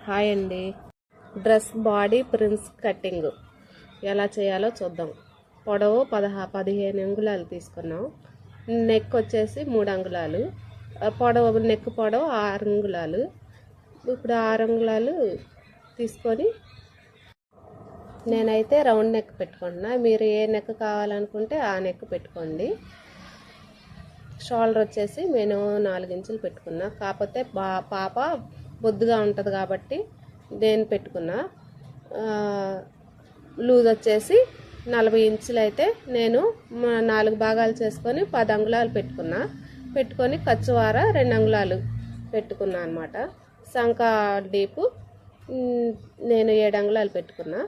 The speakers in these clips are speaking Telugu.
హాయ్ అండి. డ్రెస్ బాడీ ప్రిన్స్ కటింగ్ ఎలా చేయాలో చూద్దాం. పొడవు 15 అంగుళాలు తీసుకున్నాం. నెక్ వచ్చేసి 3 అంగుళాలు, పొడవు నెక్ పొడవు 6 అంగుళాలు. ఇప్పుడు 6 అంగుళాలు తీసుకొని నేనైతే రౌండ్ నెక్ పెట్టుకుంటున్నా. మీరు ఏ నెక్ కావాలనుకుంటే ఆ నెక్ పెట్టుకోండి. షోల్డర్ వచ్చేసి నేను 4 ఇంచులు పెట్టుకున్నా. కాకపోతే పాప బొద్దుగా ఉంటుంది కాబట్టి నేను పెట్టుకున్నా. లూజ్ వచ్చేసి 40 ఇంచులు అయితే నేను 4 భాగాలు చేసుకొని 10 అంగుళాలు పెట్టుకొని ఖర్చువార 2 అంగుళాలు పెట్టుకున్నా అనమాట. సంక డీపు నేను 7 అంగుళాలు పెట్టుకున్నా.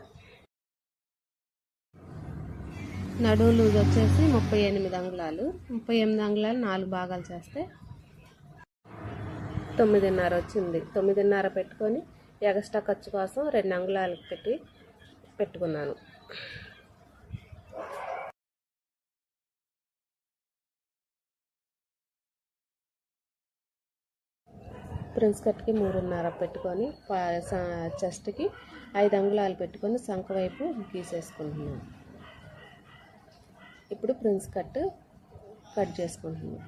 నడుము లూజ్ వచ్చేసి 38 అంగుళాలు. 38 అంగుళాలు 4 భాగాలు చేస్తే 9:30 వచ్చింది. 9:30 పెట్టుకొని ఎక్స్ట్రా ఖర్చు కోసం 2 అంగుళాలు పెట్టుకున్నాను. ప్రిన్స్ కట్కి 3:30 పెట్టుకొని చెస్ట్కి 5 అంగుళాలు పెట్టుకొని సంక వైపు గీసేసుకుంటున్నాను. ఇప్పుడు ప్రిన్స్ కట్ చేసుకుంటున్నాను.